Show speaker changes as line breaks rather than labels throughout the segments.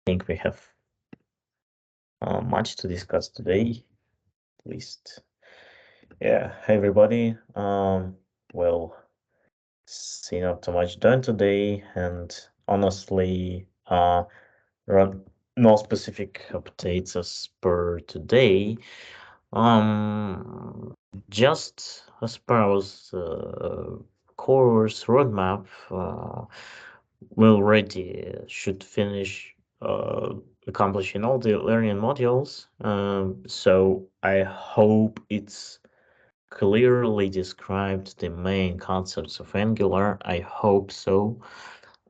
think we have much to discuss today, at least. Yeah, hey everybody. Well, see not too much done today, and honestly, there are no specific updates as per today. Um, just as per our course roadmap, we already should finish accomplishing all the learning modules. So I hope it's clearly described the main concepts of Angular. I hope so.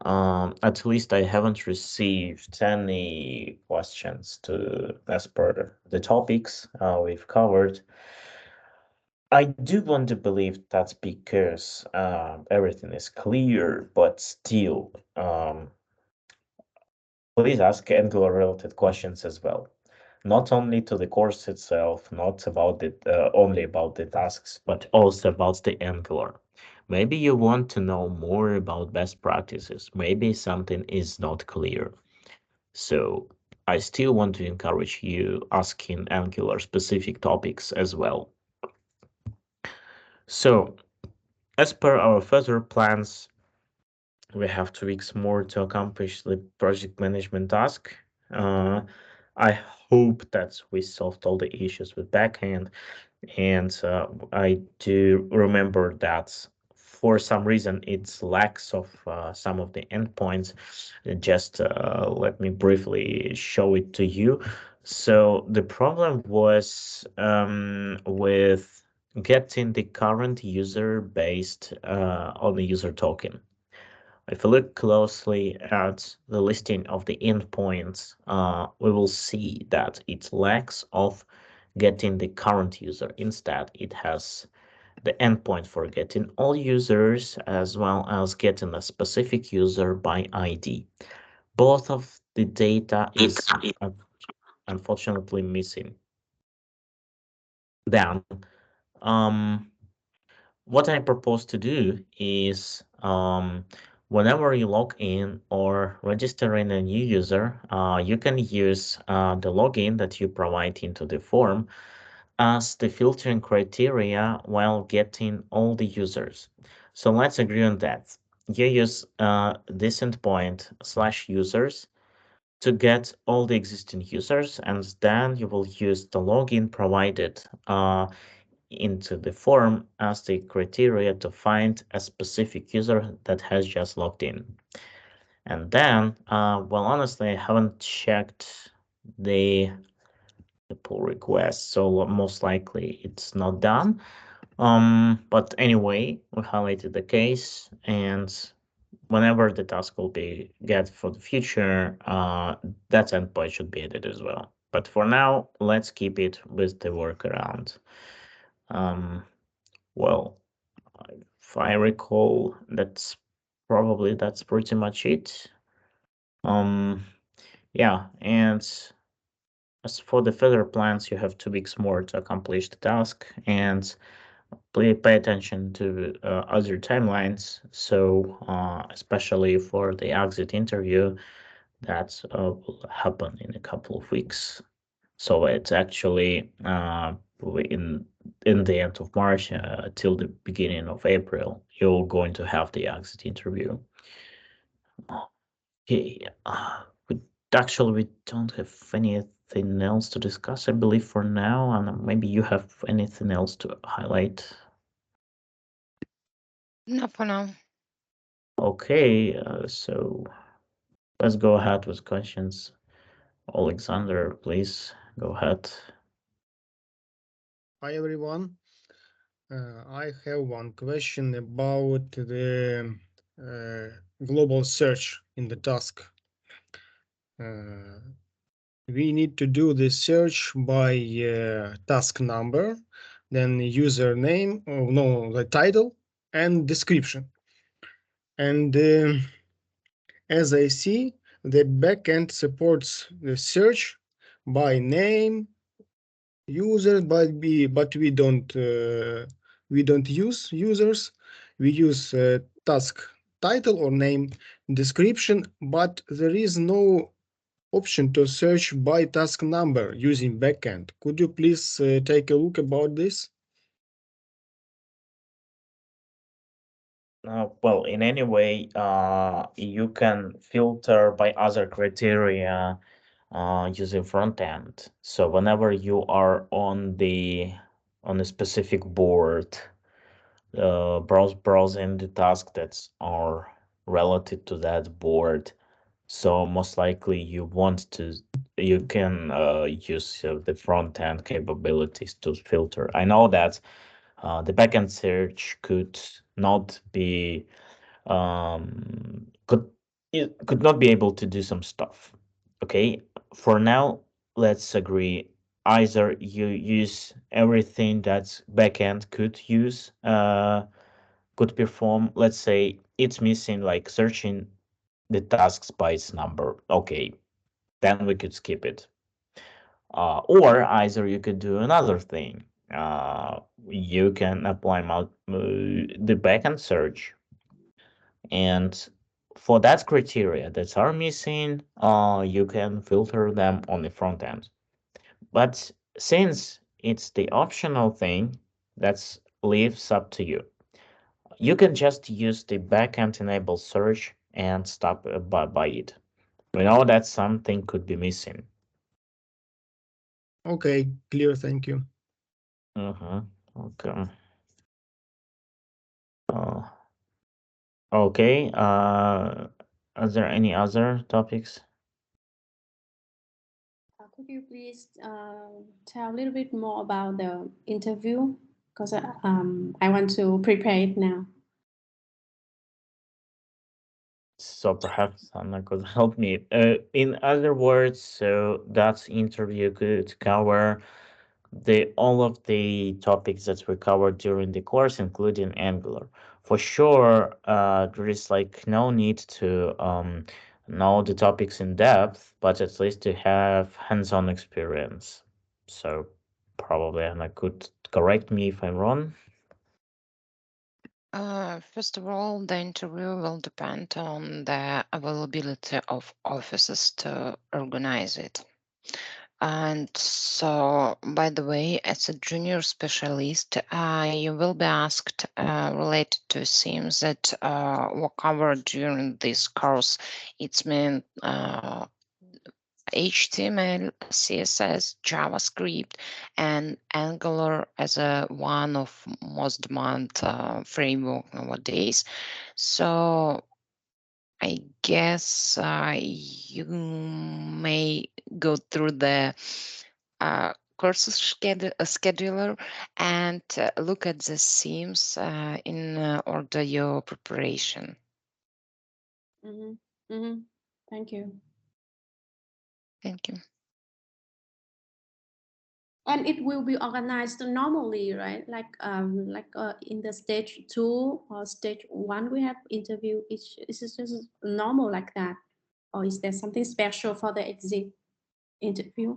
At least I haven't received any questions to as per the topics we've covered. I do want to believe that's because everything is clear, but still, please ask Angular related questions as well. Not only to the course itself, not about the only about the tasks, but also about the Angular. Maybe you want to know more about best practices. Maybe something is not clear. So I still want to encourage you asking Angular specific topics as well. So as per our further plans, we have 2 weeks more to accomplish the project management task. Uh, I hope that we solved all the issues with backend, and I do remember that for some reason it's lacks of some of the endpoints. Just let me briefly show it to you. So the problem was with getting the current user based on the user token. If we look closely at the listing of the endpoints, we will see that it lacks of getting the current user. Instead, it has the endpoint for getting all users as well as getting a specific user by ID. Both of the data is unfortunately missing. Then, um, what I propose to do is whenever you log in or register in a new user, you can use the login that you provide into the form as the filtering criteria while getting all the users. So let's agree on that. You use this endpoint slash users to get all the existing users, and then you will use the login provided into the form as the criteria to find a specific user that has just logged in. And then, well, honestly, I haven't checked the pull request, so most likely it's not done. But anyway, we highlighted the case, and whenever the task will be get for the future, that endpoint should be added as well. But for now, let's keep it with the workaround. Um, well, if I recall, that's pretty much it. Um, yeah, and as for the further plans, you have 2 weeks more to accomplish the task, and please pay attention to other timelines. So, especially for the exit interview, that will happen in a couple of weeks. So it's actually in the end of March till the beginning of April, you're going to have the exit interview. Okay, actually we don't have anything else to discuss, I believe, for now, and maybe you have anything else to highlight.
Not for now.
Okay, so let's go ahead with questions. Alexander, please go ahead.
Hi everyone. I have one question about the global search in the task. Uh, we need to do the search by task number, then username, no, the title, and description. And as I see, the backend supports the search by name, user, but we don't use users. We use task title or name description, but there is no option to search by task number using backend. Could you please take a look about this?
Well, in any way, you can filter by other criteria using front end. So whenever you are on a specific board, browsing the tasks that are related to that board. So most likely you can use the front end capabilities to filter. I know that the backend search not be could it could not be able to do some stuff. Okay, for now, let's agree. Either you use everything that backend could perform. Let's say it's missing like searching the tasks by its number. Okay, then we could skip it. Or either you could do another thing. You can apply the backend search, and for that criteria that are missing, you can filter them on the front end. But since it's the optional thing, that's leaves up to you. You can just use the backend enable search and stop by it. We know that something could be missing.
Okay, clear, thank you.
Mm-hmm. Okay. Uh, okay. Are there any other topics?
Could you please tell a little bit more about the interview? Because I want to prepare it now.
So perhaps Anna could help me. In other words, so that interview could cover the all of the topics that we covered during the course, including Angular. For sure, there is like no need to know the topics in depth, but at least to have hands-on experience. So probably Anna could correct me if I'm wrong.
First of all, the interview will depend on the availability of offices to organize it. And so, by the way, as a junior specialist, you will be asked related to themes that were covered during this course. It's mean HTML, CSS, JavaScript, and Angular as a one of most demanded framework nowadays. So I guess you may go through the courses scheduler and look at the themes in order your preparation.
Mm-hmm. Mm-hmm. Thank you.
Thank you.
And it will be organized normally, right? Like in the stage 2 or stage 1, we have interview. Is it just normal like that, or is there something special for the exit interview?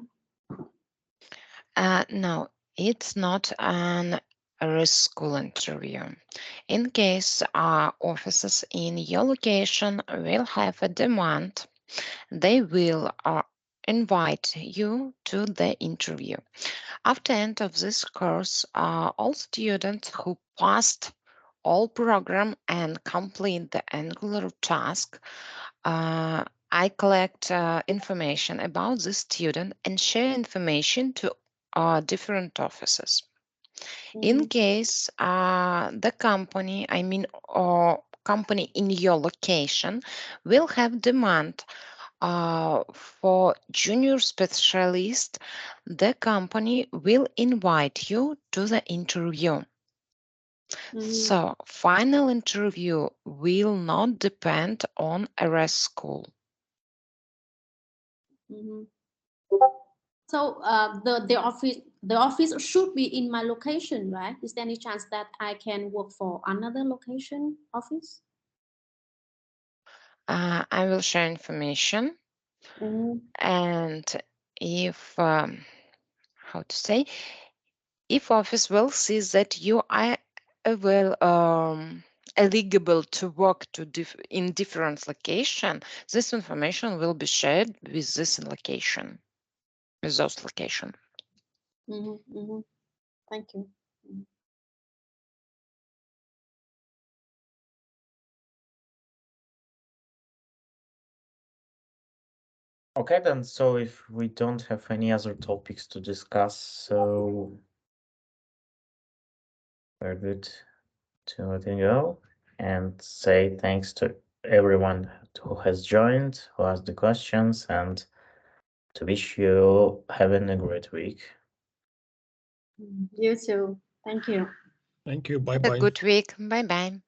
No, it's not an risk school interview. In case offices in your location will have a demand, they will invite you to the interview. After end of this course, all students who passed all program and complete the Angular task, I collect information about the student and share information to different offices. In case the company, company in your location will have demand for junior specialist, the company will invite you to the interview. So, final interview will not depend on RS school.
Mm-hmm. So the office should be in my location, right? Is there any chance that I can work for another location office?
I will share information, and if how to say, if office will see that you are eligible to work in different location, this information will be shared with this location, with those location.
Thank you.
Okay, then, so if we don't have any other topics to discuss, so we're good to letting go and say thanks to everyone who has joined, who asked the questions, and to wish you having a great week.
You too. Thank you.
Thank you. Bye
Have a
bye.
good week. Bye bye.